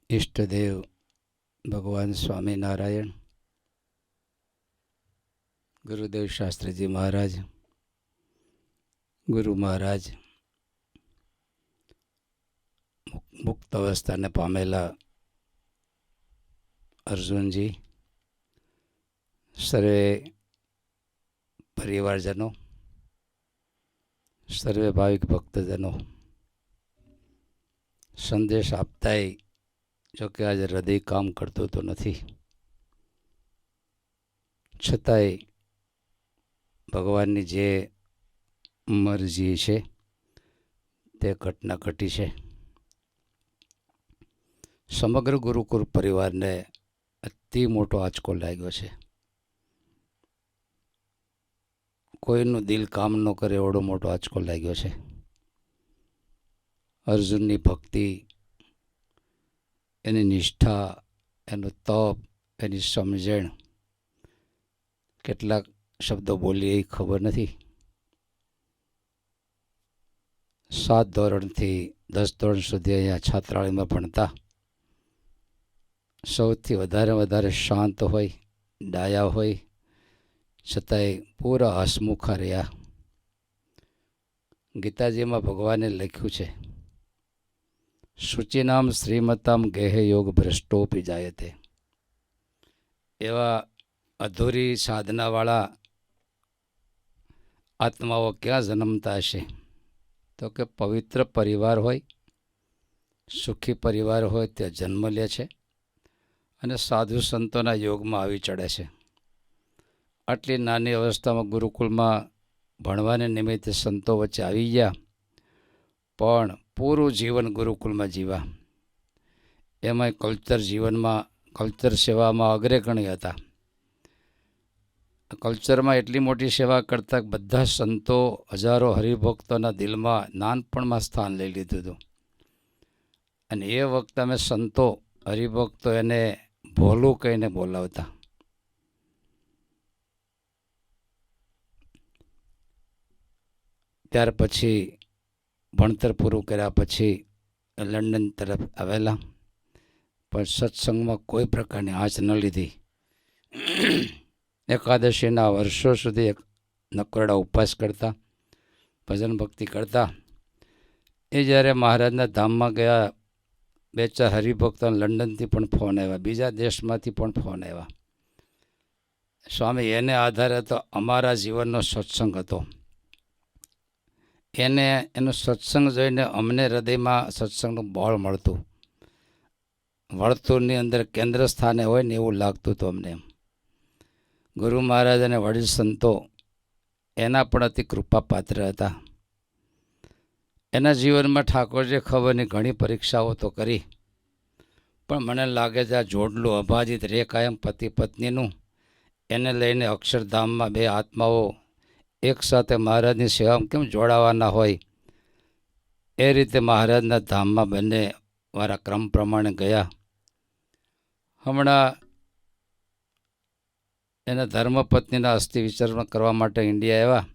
ઈષ્ટદેવ ભગવાન સ્વામિનારાયણ, ગુરુદેવ શાસ્ત્રીજી મહારાજ, ગુરુ મહારાજ, મુક્ત અવસ્થાને પામેલા અર્જુનજી, સર્વે પરિવારજનો, સર્વે ભાવિક ભક્તજનો, સંદેશ આપતાય જોકે આજે હૃદય કામ કરતું તો નથી, છતાંય ભગવાનની જે મરજી છે તે ઘટના ઘટી છે. સમગ્ર ગુરુકુળ પરિવારને અતિ મોટો આંચકો લાગ્યો છે. કોઈનું દિલ કામ ન કરે એવડો મોટો આંચકો લાગ્યો છે. અર્જુનની ભક્તિ, એની નિષ્ઠા, એનું તપ, એની સમજણ, કેટલાક શબ્દો બોલીએ એ ખબર નથી. 7 ધોરણથી 10 ધોરણ સુધી અહીંયા છાત્રાલયમાં ભણતા, સૌથી વધારે શાંત હોય, ડાયા હોય, છતાંય પૂરા હસમુખા રહ્યા. ગીતાજીમાં ભગવાને લખ્યું છે, શુચિનામ શ્રીમતામ ગેહે યોગ ભ્રષ્ટોપી જાયતે. એવા અધૂરી સાધનાવાળા આત્માઓ ક્યાં જન્મતા હશે? તો કે પવિત્ર પરિવાર હોય, સુખી પરિવાર હોય ત્યાં જન્મ લે છે અને સાધુ સંતોના યોગમાં આવી ચડે છે. આટલી નાની અવસ્થામાં ગુરુકુળમાં ભણવાને નિમિત્તે સંતો વચ્ચે આવી ગયા, પણ પૂરું જીવન ગુરુકુળમાં જીવા. એમાંય કલ્ચર જીવનમાં, કલ્ચર સેવામાં અગ્રેગણી હતા. કલ્ચરમાં એટલી મોટી સેવા કરતા બધા સંતો, હજારો હરિભક્તોના દિલમાં નાનપણમાં સ્થાન લઈ લીધું હતું. અને એ વખતે અમે સંતો, હરિભક્તો એને ભોલું કહીને બોલાવતા. ત્યાર પછી ભણતર પૂરું કર્યા પછી લંડન તરફ આવેલા, પણ સત્સંગમાં કોઈ પ્રકારની આંચ ન લીધી. એકાદશીના વર્ષો સુધી નકોરડા ઉપવાસ કરતા, ભજન ભક્તિ કરતા. એ જ્યારે મહારાજના ધામમાં ગયા, 2-4 હરિભક્તોને લંડનથી પણ ફોન આવ્યા, બીજા દેશમાંથી પણ ફોન આવ્યા. સ્વામી, એને આધારે તો અમારા જીવનનો સત્સંગ હતો. એનો સત્સંગ જોઈને અમને હૃદયમાં સત્સંગનું બળ મળતું. વર્તુળની અંદર કેન્દ્ર સ્થાને હોય ને એવું લાગતું હતું અમને. ગુરુ મહારાજ અને વડીલ સંતો એના પણ અતિ કૃપાપાત્ર હતા. એના જીવનમાં ઠાકોરજી ખબરની ઘણી પરીક્ષાઓ તો કરી, પણ મને લાગે છે આ જોડલું અભાજિત રે કાયમ પતિ પત્નીનું, એને લઈને અક્ષરધામમાં 2 આત્માઓ એકસાથે મહારાજની સેવામાં કેમ જોડાવાના હોય, એ રીતે મહારાજના ધામમાં બંને વારા ક્રમ પ્રમાણે ગયા. હમણાં એના ધર્મપત્નીના અસ્થિ વિસર્જન કરવા માટે ઇન્ડિયા આવ્યા,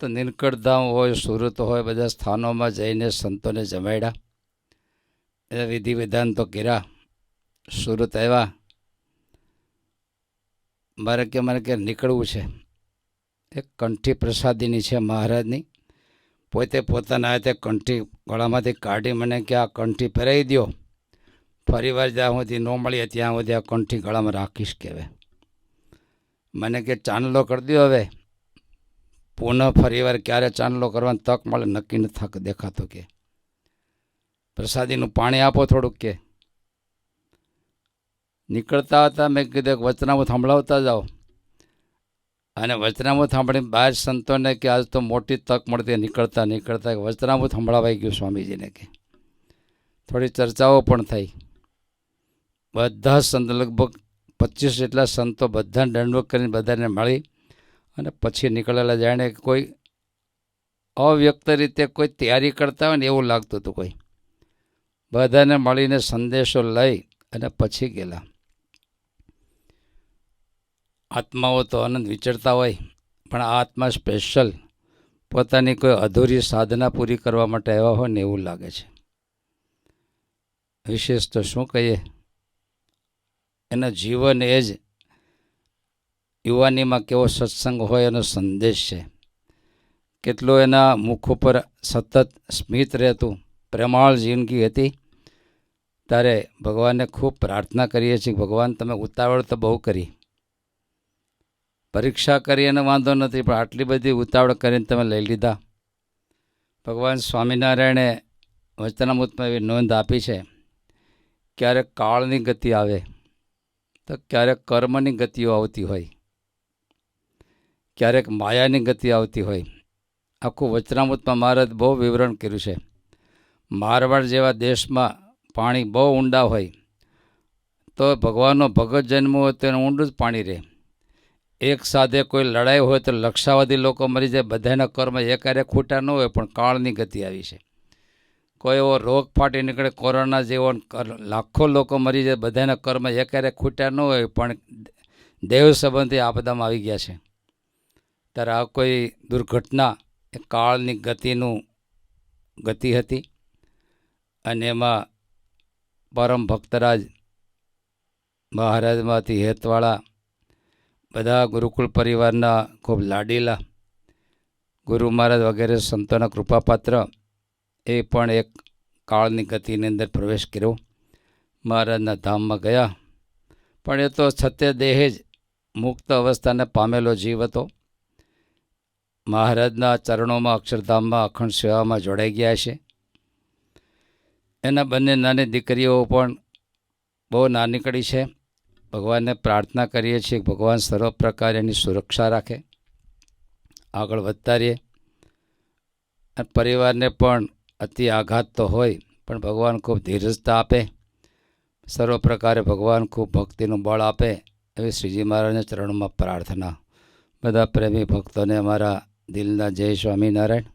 તો નીલકંઠધામ હોય, સુરત હોય, બધા સ્થાનોમાં જઈને સંતોને જમાડ્યા. એ વિધિ વિધાન તો કર્યા. સુરત આવ્યા, મને કે નીકળવું છે. એક કંઠી પ્રસાદીની છે મહારાજની, પોતે પોતાના હાથે કંઠી ગળામાંથી કાઢી મને કે આ કંઠી પહેરાવી દો, ફરીવાર જ્યાં સુધી ન મળીએ ત્યાં સુધી આ કંઠી ગળામાં રાખીશ. કહેવાય મને કે ચાંદલો કરી દો, હવે પુનઃ ફરીવાર ક્યારે ચાંદલો કરવાની તક મળે નક્કી નથી દેખાતું. કે પ્રસાદીનું પાણી આપો થોડુંક. કે નીકળતા હતા મેં કીધું વચનામૃત સંભળાવતા જાઓ, અને વચનામૃત સાંભળીને 12 સંતોને કે આજ તો મોટી તક મળતી. નીકળતા વચનામૃત સંભળાવાઈ ગયું સ્વામીજીને. કે થોડી ચર્ચાઓ પણ થઈ. બધા સંત, લગભગ 25 જેટલા સંતો, બધાને દંડવત કરીને બધાને મળી અને પછી નીકળેલા. જાણે કોઈ અવ્યક્ત રીતે કોઈ તૈયારી કરતા હોય ને એવું લાગતું હતું. કોઈ બધાને મળીને સંદેશો લઈ અને પછી ગયેલા. આત્માઓ તો આનંદ વિચરતા હોય, પણ આ આત્મા સ્પેશિયલ પોતાની કોઈ અધૂરી સાધના પૂરી કરવા માટે આવ્યા હોય ને એવું લાગે છે. વિશેષ તો શું કહીએ, એના જીવન એ જ યુવાનીમાં કેવો સત્સંગ હોય એનો સંદેશ છે. કેટલો એના મુખ ઉપર સતત સ્મિત રહેતું, પ્રેમાળ જિંદગી હતી. ત્યારે ભગવાનને ખૂબ પ્રાર્થના કરીએ છીએ, ભગવાન તમે ઉતાવળ તો બહુ કરી, પરીક્ષા કરી એને વાંધો નથી, પણ આટલી બધી ઉતાવળ કરીને તમે લઈ લીધા. ભગવાન સ્વામિનારાયણે વચનામૃતમાં એવી નોંધ આપી છે, ક્યારેક કાળની ગતિ આવે તો ક્યારેક કર્મની ગતિઓ આવતી હોય, ક્યારેક માયાની ગતિ આવતી હોય. આખું વચનામૃતમાં મહારાજ બહુ વિવરણ કર્યું છે. મારવાડ જેવા દેશમાં પાણી બહુ ઊંડા હોય તો ભગવાનનો ભગત જન્મ હોય તો એનું ઊંડું જ પાણી રહે. એક સાથે કોઈ લડાઈ હોય તો લક્ષાવધિ લોકો મરી જાય, બધાના કર્મ એકારે ખોટા ન હોય, પણ કાળની ગતિ આવી છે. કોઈ એવો રોગ ફાટી નીકળે કોરોના જેવો, લાખો લોકો મરી જાય, બધાના કર્મ એકારે ખોટા ન હોય, પણ દેવ સંબંધી આપદામાં આવી ગયા છે. ત્યારે આ કોઈ દુર્ઘટના એ કાળની ગતિ હતી. અને એમાં પરમ ભક્તરાજ મહારાજમાંથી હેતવાળા બધા ગુરુકુળ પરિવારના ખૂબ લાડીલા ગુરુ મહારાજ વગેરે સંતોના કૃપાપાત્ર એ પણ એક કાળની ગતિની અંદર પ્રવેશ કર્યો, મહારાજના ધામમાં ગયા. પણ એ તો સત્ય દેહે જ મુક્ત અવસ્થાને પામેલો જીવ હતો. મહારાજના ચરણોમાં અક્ષરધામમાં અખંડ સેવામાં જોડાઈ ગયા છે. એના બંને નાની દીકરીઓ પણ બહુ નાનીકડી છે. ભગવાનને પ્રાર્થના કરીએ છીએ, ભગવાન સર્વ પ્રકારે એની સુરક્ષા રાખે, આગળ વધતા રહીએ. પરિવારને પણ અતિ આઘાત તો હોય, પણ ભગવાન ખૂબ ધીરજતા આપે, સર્વ પ્રકારે ભગવાન ખૂબ ભક્તિનું બળ આપે, એવી શ્રીજી મહારાજના ચરણોમાં પ્રાર્થના. બધા પ્રેમી ભક્તોને અમારા દિલના જય સ્વામિનારાયણ.